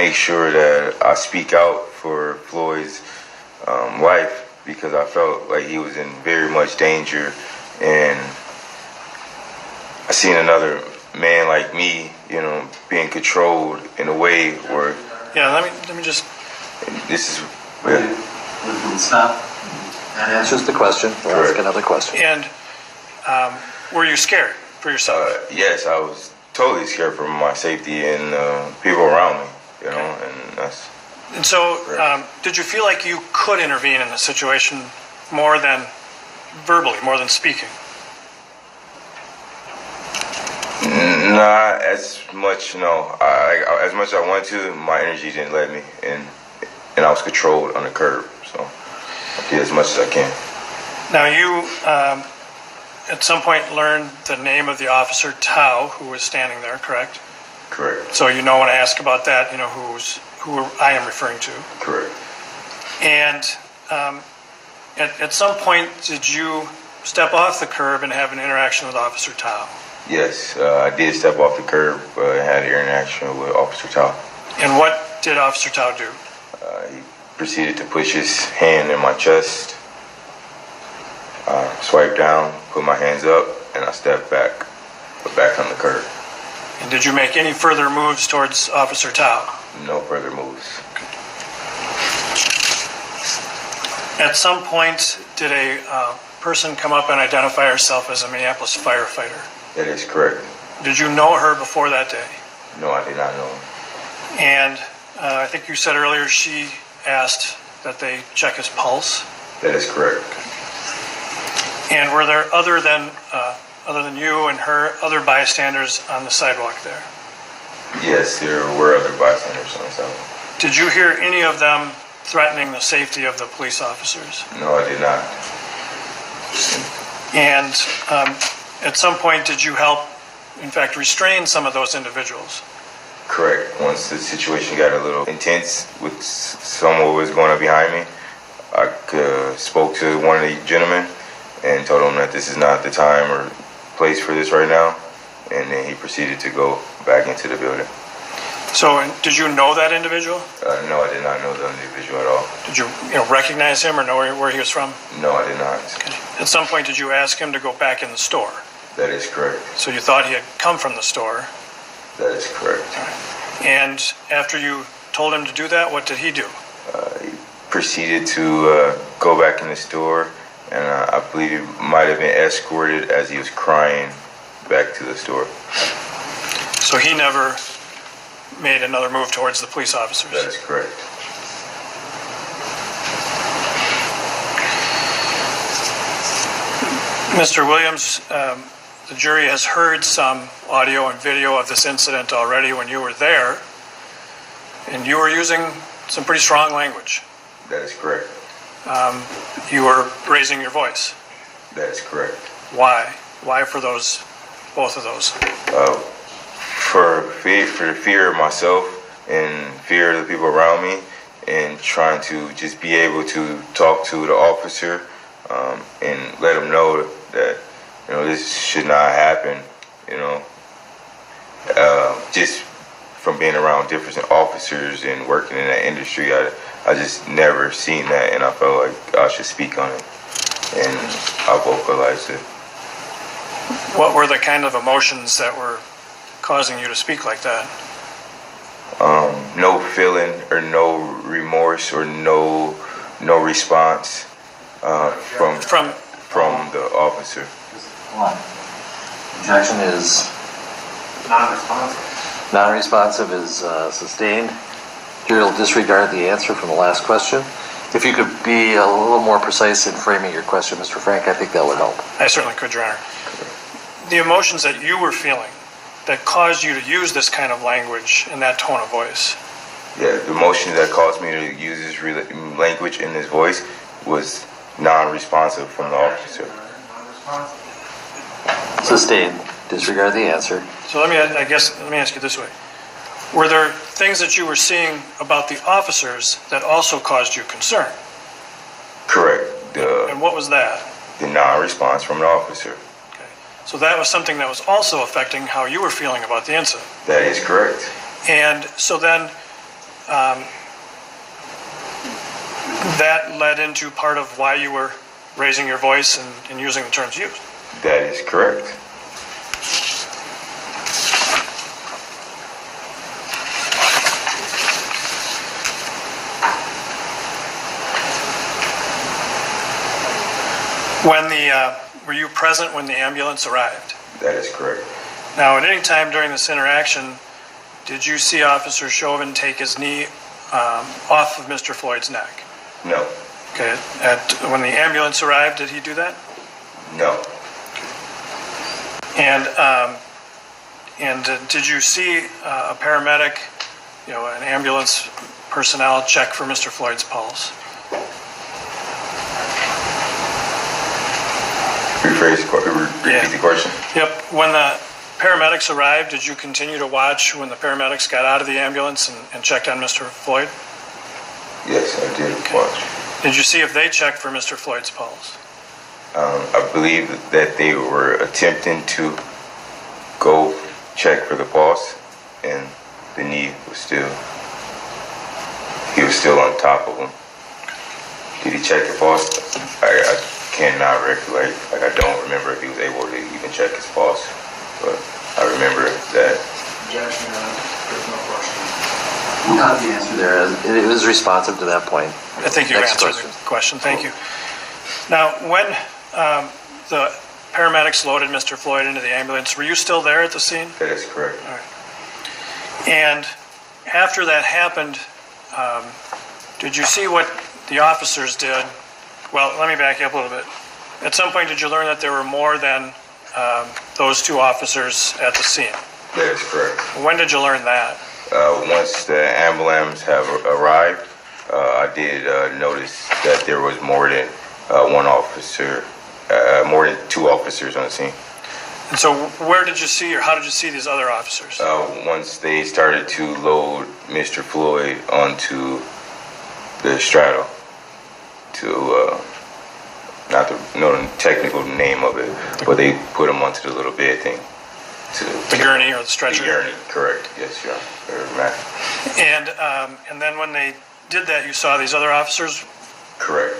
make sure that I speak out for Floyd's life, because I felt like he was in very much danger, and I seen another man like me, being controlled in a way where. Yeah, let me just. This is. Stop. And answer the question. We'll ask another question. And were you scared for yourself? Yes, I was totally scared for my safety and people around me. And that's. And so, did you feel like you could intervene in the situation more than verbally, more than speaking? Not as much, no. As much as I wanted to, my energy didn't let me, and I was controlled on the curb. So I did as much as I can. Now you, at some point, learned the name of the officer Tao who was standing there, correct? Correct. So when I ask about that, who I am referring to. Correct. And at some point, did you step off the curb and have an interaction with Officer Tao? Yes, I did step off the curb and had an interaction with Officer Tao. And what did Officer Tao do? He proceeded to push his hand in my chest, swipe down, put my hands up, and I stepped back on the curb. And did you make any further moves towards Officer Tao? No further moves. At some point, did a person come up and identify herself as a Minneapolis firefighter? That is correct. Did you know her before that day? No, I did not know her. And I think you said earlier she asked that they check his pulse? That is correct. And were there, other than you and her, other bystanders on the sidewalk there? Yes, there were other bystanders on the sidewalk. Did you hear any of them threatening the safety of the police officers? No, I did not. And at some point, did you help, in fact, restrain some of those individuals? Correct. Once the situation got a little intense with someone was going on behind me, I spoke to one of the gentlemen and told him that this is not the time or place for this right now, and then he proceeded to go back into the building. So, did you know that individual? No, I did not know the individual at all. Did you recognize him or know where he was from? No, I did not. Okay. At some point, did you ask him to go back in the store? That is correct. So you thought he had come from the store? That is correct. Right. And after you told him to do that, what did he do? He proceeded to go back in the store, and I believe he might have been escorted as he was crying back to the store. So he never made another move towards the police officers? That is correct. Mr. Williams, the jury has heard some audio and video of this incident already when you were there, and you were using some pretty strong language. That is correct. You were raising your voice. That is correct. Why? Why for those, both of those? For the fear of myself and fear of the people around me, and trying to just be able to talk to the officer and let him know that this should not happen. Just from being around different officers and working in that industry, I just never seen that, and I felt like I should speak on it, and I vocalized it. What were the kind of emotions that were causing you to speak like that? No feeling or no remorse or no response from the officer. Hold on. Objection is non-responsive. non-responsive is sustained. Jury will disregard the answer from the last question. If you could be a little more precise in framing your question, Mr. Frank, I think that would help. I certainly could, Your Honor. The emotions that you were feeling that caused you to use this kind of language and that tone of voice. Yeah, the emotion that caused me to use this language in this voice was non-responsive from the officer. Sustained. Disregard the answer. So let me ask you this way. Were there things that you were seeing about the officers that also caused you concern? Correct. And what was that? The non-response from the officer. Okay. So that was something that was also affecting how you were feeling about the incident. That is correct. And so then, that led into part of why you were raising your voice and using the terms used. That is correct. Were you present when the ambulance arrived? That is correct. Now, at any time during this interaction, did you see Officer Chauvin take his knee off of Mr. Floyd's neck? No. Okay. When the ambulance arrived, did he do that? No. And did you see a paramedic, an ambulance personnel check for Mr. Floyd's pulse? Repeat the question. Yep. When the paramedics arrived, did you continue to watch when the paramedics got out of the ambulance and checked on Mr. Floyd? Yes, I did watch. Did you see if they checked for Mr. Floyd's pulse? I believe that they were attempting to go check for the pulse, and the knee was still, he was still on top of him. Did he check the pulse? I cannot recollect. I don't remember if he was able to even check his pulse, but I remember that. Objection, there's no question. You got the answer there. It was responsive to that point. I think you answered the question. Thank you. Now, when the paramedics loaded Mr. Floyd into the ambulance, were you still there at the scene? That is correct. All right. And after that happened, did you see what the officers did? Well, let me back you up a little bit. At some point, did you learn that there were more than those two officers at the scene? That is correct. When did you learn that? Once the ambulance have arrived, I did notice that there was more than one officer, more than two officers on the scene. And so where did you see, or how did you see these other officers? Once they started to load Mr. Floyd onto the straddle, to not to know the technical name of it, but they put him onto the little bed thing. The gurney or the stretcher? The gurney, correct. Yes, yeah. And then when they did that, you saw these other officers? Correct.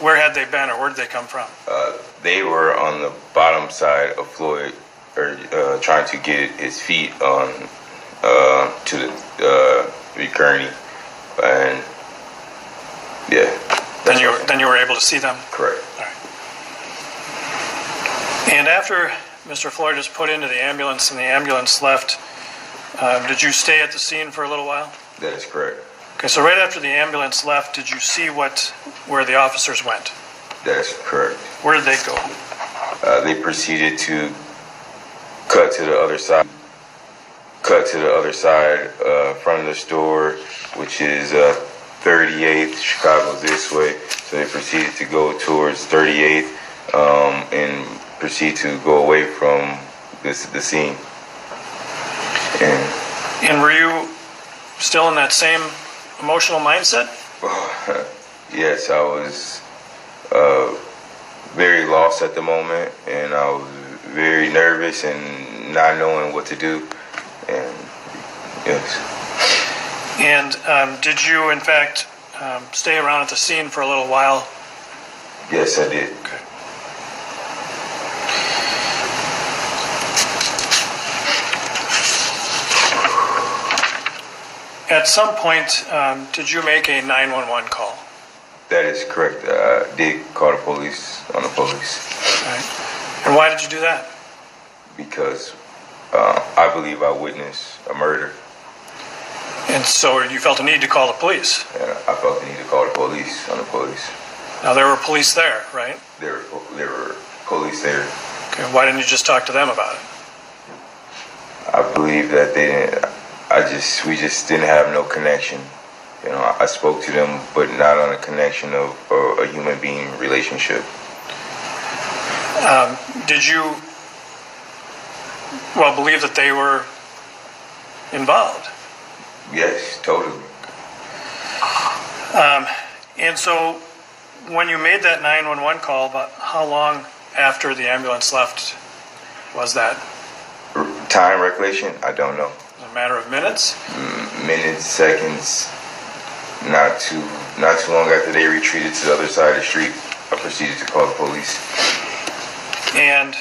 Where had they been, or where did they come from? They were on the bottom side of Floyd, or trying to get his feet on to the gurney, and yeah. Then you were able to see them? Correct. All right. And after Mr. Floyd was put into the ambulance and the ambulance left, did you stay at the scene for a little while? That is correct. Okay, so right after the ambulance left, did you see where the officers went? That is correct. Where did they go? They proceeded to cut to the other side. Front of the store, which is 38th, Chicago this way. So they proceeded to go towards 38th and proceed to go away from the scene. And were you still in that same emotional mindset? Yes, I was very lost at the moment, and I was very nervous and not knowing what to do. And yes. And did you, in fact, stay around at the scene for a little while? Yes, I did. Okay. At some point, did you make a 911 call? That is correct. I did call the police on the police. Right. And why did you do that? Because I believe I witnessed a murder. And so you felt a need to call the police? And I felt the need to call the police on the police. Now, there were police there, right? There were police there. Okay, why didn't you just talk to them about it? I believe that they didn't. We just didn't have no connection. You know, I spoke to them, but not on a connection of a human being relationship. Did you, believe that they were involved? Yes, totally. And so, when you made that 911 call, about how long after the ambulance left was that? Time recollection? I don't know. A matter of minutes? Minutes, seconds. Not too long after they retreated to the other side of the street, I proceeded to call the police. And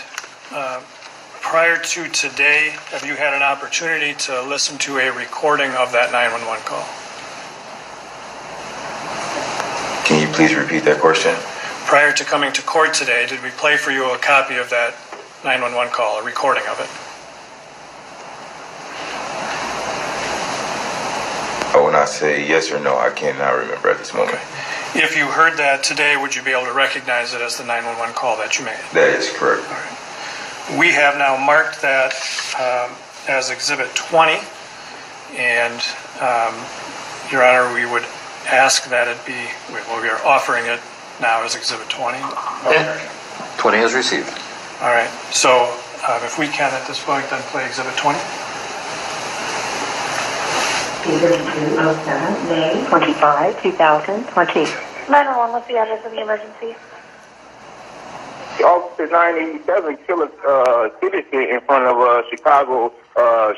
prior to today, have you had an opportunity to listen to a recording of that 911 call? Can you please repeat that question? Prior to coming to court today, did we play for you a copy of that 911 call, a recording of it? I will not say yes or no. I cannot remember at this moment. Okay. If you heard that today, would you be able to recognize it as the 911 call that you made? That is correct. All right. We have now marked that as Exhibit 20, and Your Honor, we would ask that it be, well, we are offering it now as Exhibit 20. Okay. 20 is received. All right. So if we can at this point then play Exhibit 20. Exhibit 207, May 25, 2020. 911, what's the address of the emergency? Officer 987 killed a citizen in front of a Chicago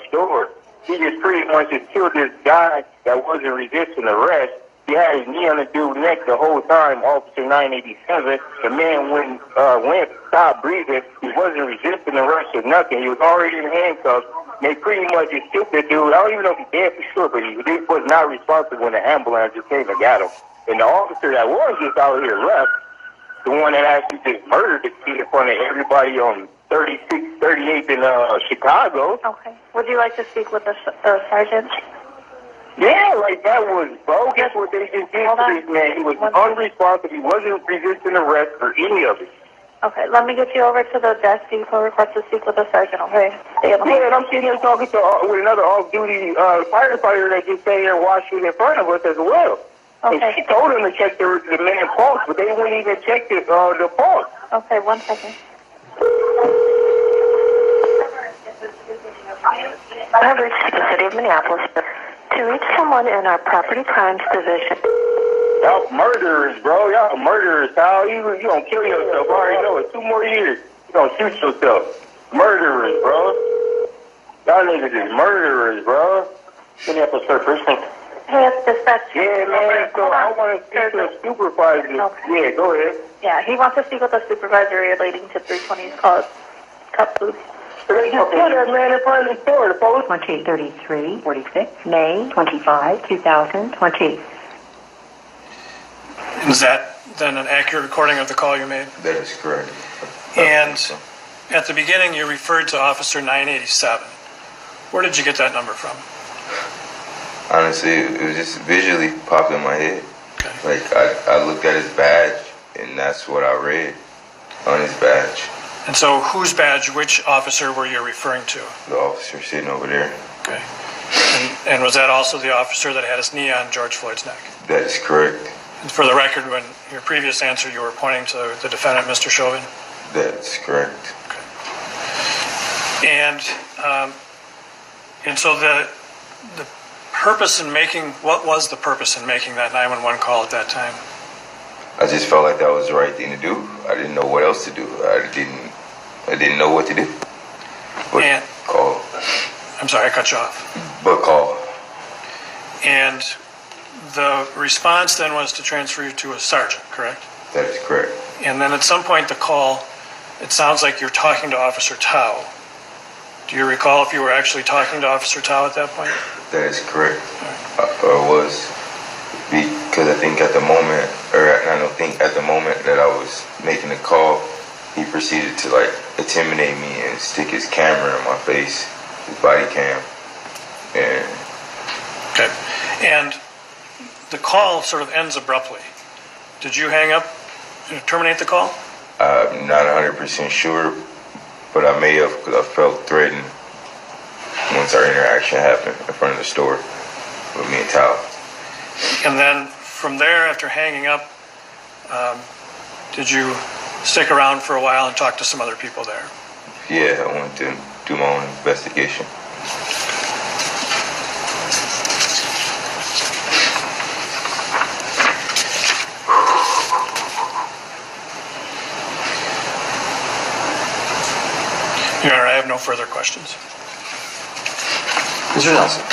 store. He just pretty much just killed this guy that wasn't resisting arrest. He had his knee on the dude's neck the whole time, Officer 987. The man went, stopped breathing. He wasn't resisting arrest or nothing. He was already in handcuffs. They pretty much just killed the dude. I don't even know if he's dead for sure, but he was not responsible when the ambulance just came and got him. And the officer that was just out here left, the one that actually just murdered the kid in front of everybody on 36th, 38th in Chicago. Okay. Would you like to speak with the sergeant? Yeah, like that was bogus what they just did to this man. He was unresponsive. He wasn't resisting arrest or any of it. Okay, let me get you over to the desk. You can request to speak with the sergeant, okay? Stay on the Yeah, and I'm sitting here talking to with another off-duty firefighter that just stayed here watching in front of us as well. Okay. And she told him to check the man's pulse, but they wouldn't even check the pulse. Okay, 1 second. I have reached the city of Minneapolis to reach someone in our property crimes division. Y'all murderers, bro. Y'all murderers, Kyle. You gonna kill yourself. I already know it. 2 more years. You gonna shoot yourself. Murderers, bro. Y'all niggas is murderers, bro. Minneapolis surface. Hey, it's dispatch. Yeah, man. So I want to speak to a supervisor. Okay. Yeah, go ahead. Yeah, he wants to speak with a supervisor relating to 320's called Cup Booth. They just killed that man in front of the store. The police. 2033, 46, May 25, 2020. Is that then an accurate recording of the call you made? That is correct. And at the beginning, you referred to Officer 987. Where did you get that number from? Honestly, it was just visually popped in my head. Okay. Like, I looked at his badge, and that's what I read on his badge. And so whose badge, which officer were you referring to? The officer sitting over there. Okay. And was that also the officer that had his knee on George Floyd's neck? That is correct. And for the record, when your previous answer, you were pointing to the defendant, Mr. Chauvin? That's correct. Okay. And so the purpose in making, what was the purpose in making that 911 call at that time? I just felt like that was the right thing to do. I didn't know what else to do. I didn't know what to do. But call. I'm sorry, I cut you off. But call. And the response then was to transfer you to a sergeant, correct? That is correct. And then at some point the call, it sounds like you're talking to Officer Tao. Do you recall if you were actually talking to Officer Tao at that point? That is correct. I was. Because I think at the moment, at the moment that I was making the call, he proceeded to like intimidate me and stick his camera in my face, his body cam. And okay. And the call sort of ends abruptly. Did you hang up and terminate the call? I'm not 100% sure, but I may have, because I felt threatened once our interaction happened in front of the store with me and Tao. And then from there, after hanging up, did you stick around for a while and talk to some other people there? Yeah, I wanted to do my own investigation. Your Honor, I have no further questions. Mr. Nelson.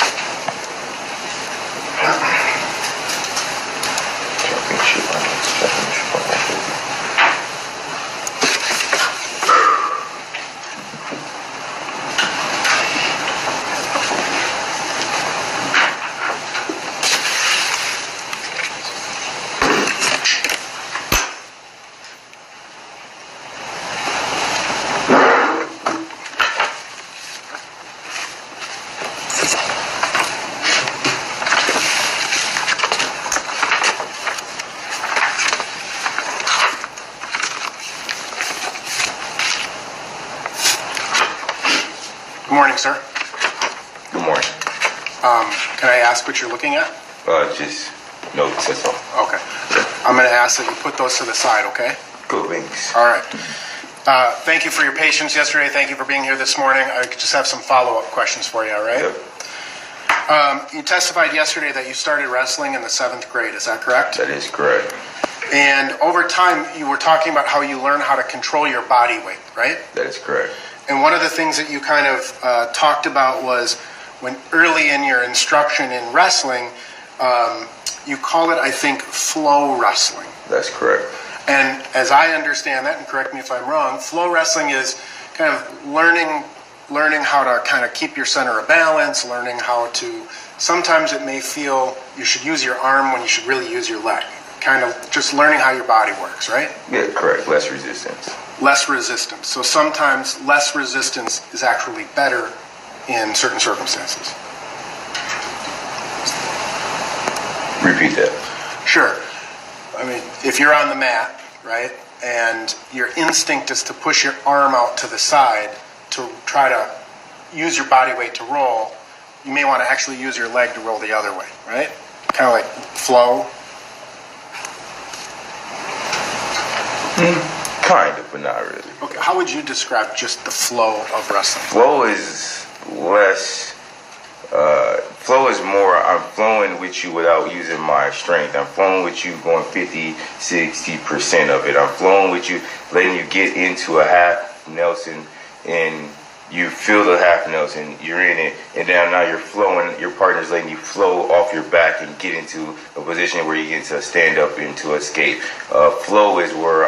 ask what you're looking at? Just notes, that's all. Okay. I'm going to ask that you put those to the side, okay? Cool, thanks. All right. Thank you for your patience yesterday. Thank you for being here this morning. I just have some follow-up questions for you, all right? Yep. You testified yesterday that you started wrestling in the 7th grade. Is that correct? That is correct. And over time, you were talking about how you learn how to control your body weight, right? That is correct. And one of the things that you kind of talked about was when early in your instruction in wrestling, you call it, I think, flow wrestling. That's correct. And as I understand that, and correct me if I'm wrong, flow wrestling is kind of learning how to kind of keep your center of balance, learning how to, sometimes it may feel you should use your arm when you should really use your leg. Kind of just learning how your body works, right? Yeah, correct. Less resistance. Less resistance. So sometimes less resistance is actually better in certain circumstances. Repeat that. Sure. I mean, if you're on the mat, right, and your instinct is to push your arm out to the side to try to use your body weight to roll, you may want to actually use your leg to roll the other way, right? Kind of like flow. Kind of, but not really. Okay, how would you describe just the flow of wrestling? Flow is less. Flow is more, I'm flowing with you without using my strength. I'm flowing with you going 50, 60% of it. I'm flowing with you, letting you get into a half Nelson, and you feel the half Nelson, you're in it, and now you're flowing, your partner's letting you flow off your back and get into a position where you get to stand up into escape. Flow is where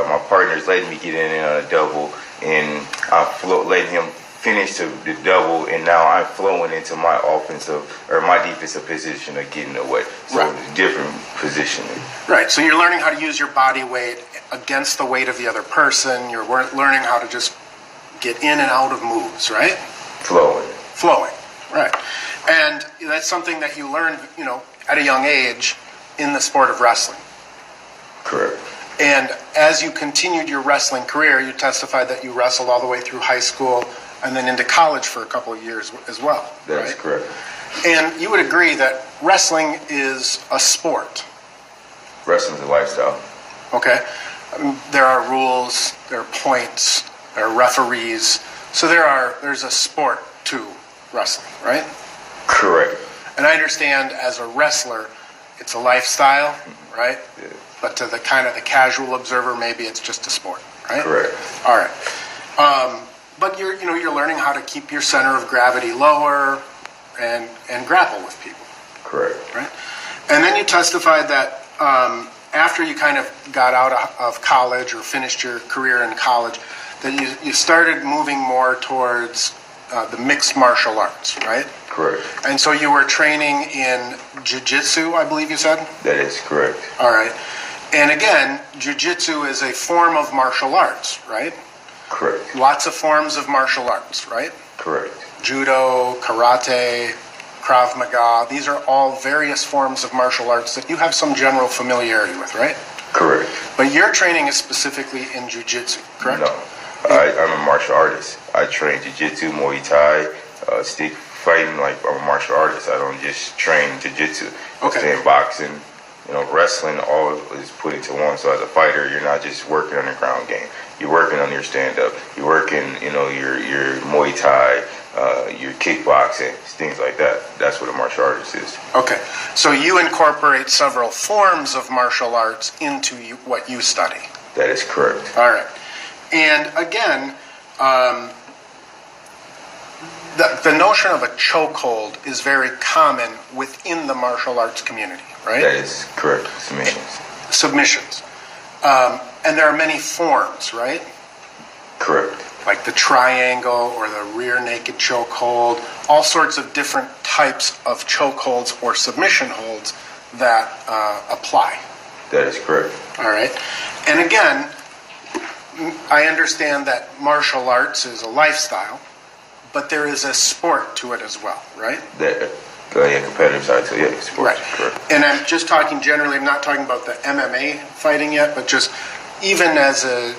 my partner's letting me get in on a double, and I'm letting him finish the double, and now I'm flowing into my offensive or my defensive position of getting away. So right. It's different positioning. Right. So you're learning how to use your body weight against the weight of the other person. You're learning how to just get in and out of moves, right? Flowing. Right. And that's something that you learned, at a young age in the sport of wrestling. Correct. And as you continued your wrestling career, you testified that you wrestled all the way through high school and then into college for a couple of years as well. That's right? correct. And you would agree that wrestling is a sport. Wrestling's a lifestyle. Okay. There are rules, there are points, there are referees. So there's a sport to wrestling, right? Correct. And I understand as a wrestler, it's a lifestyle, right? Yeah. But to the kind of the casual observer, maybe it's just a sport, right? Correct. All right. But you're learning how to keep your center of gravity lower and grapple with people. Correct. Right. And then you testified that after you kind of got out of college or finished your career in college, that you started moving more towards the mixed martial arts, right? Correct. And so you were training in jiu-jitsu, I believe you said? That is correct. All right. And again, jiu-jitsu is a form of martial arts, right? Correct. Lots of forms of martial arts, right? Correct. Judo, karate, Krav Maga, these are all various forms of martial arts that you have some general familiarity with, right? Correct. But your training is specifically in jiu-jitsu, correct? No. I'm a martial artist. I train jiu-jitsu, Muay Thai, stick fighting like I'm a martial artist. I don't just train jiu-jitsu. Okay. I stay in boxing. Wrestling all is put into one. So as a fighter, you're not just working on the ground game. You're working on your stand-up. You're working, your Muay Thai, your kickboxing, things like that. That's what a martial artist is. Okay. So you incorporate several forms of martial arts into what you study. That is correct. All right. And again, the notion of a chokehold is very common within the martial arts community, right? That is correct. Submissions. And there are many forms, right? Correct. Like the triangle or the rear naked chokehold, all sorts of different types of chokeholds or submission holds that apply. That is correct. All right. And again, I understand that martial arts is a lifestyle, but there is a sport to it as well, right? Competitive side to it, sports. Right. Correct. And I'm just talking generally, I'm not talking about the MMA fighting yet, but just even as a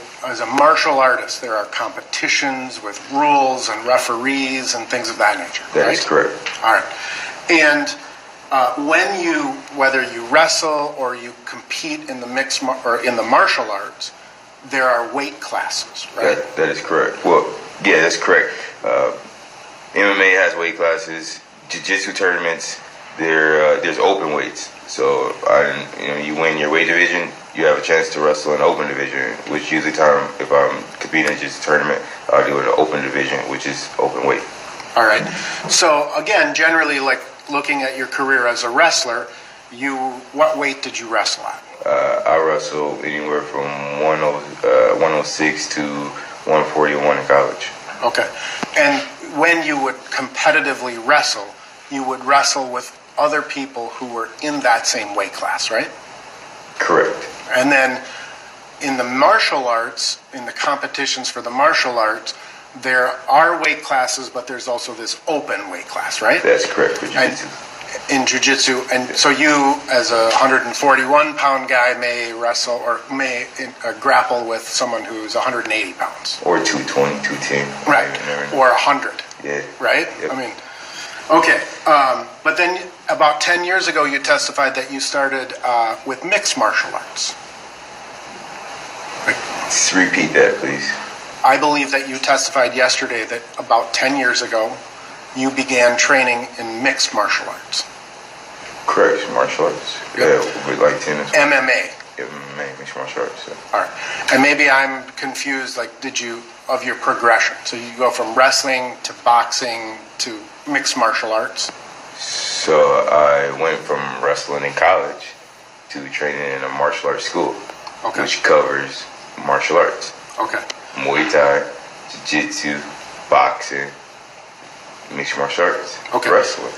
martial artist, there are competitions with rules and referees and things of that nature. That right? is correct. All right. And whether you wrestle or you compete in the in the martial arts, there are weight classes, right? That is correct. Well, yeah, that's correct. MMA has weight classes. Jiu-jitsu tournaments, there's open weights. So you win your weight division, you have a chance to wrestle in the open division, which usually if I'm competing in just a tournament, I'll do it in the open division, which is open weight. All right. So again, generally, like looking at your career as a wrestler, what weight did you wrestle at? I wrestle anywhere from 106 to 141 in college. Okay. And when you would competitively wrestle, you would wrestle with other people who were in that same weight class, right? Correct. And then in the martial arts, in the competitions for the martial arts, there are weight classes, but there's also this open weight class, right? That's correct for jiu-jitsu. In jiu-jitsu, and so you, as a 141-pound guy, may wrestle or may grapple with someone who's 180 pounds. Or 220, 210. Right, or 100. Yeah. Right? Yep. I mean, okay. But then about 10 years ago, you testified that you started with mixed martial arts. Just repeat that, please. I believe that you testified yesterday that about 10 years ago, you began training in mixed martial arts. Correct, martial arts. Yep. Yeah, with like tennis. MMA. MMA, mixed martial arts. Yeah. All right. And maybe I'm confused, like, of your progression. So you go from wrestling to boxing to mixed martial arts? So I went from wrestling in college to training in a martial arts school, Okay. which covers martial arts. Okay. Muay Thai, Jiu-Jitsu, boxing, mixed martial arts, Okay. wrestling.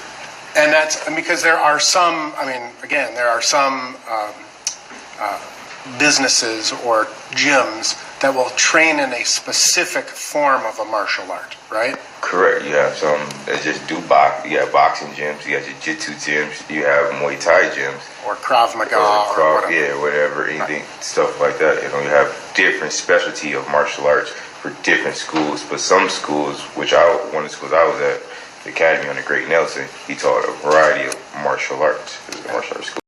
And that's because there are some, there are some businesses or gyms that will train in a specific form of a martial art, right? Correct. You have some that just do box. You have boxing gyms. You have jiu-jitsu gyms. You have Muay Thai gyms. Or Krav Maga or whatever. Yeah, whatever, anything, stuff like that. You have different specialty of martial arts for different schools. But some schools, one of the schools I was at, the Academy under Great Nelson, he taught a variety of martial arts. It was a martial arts school.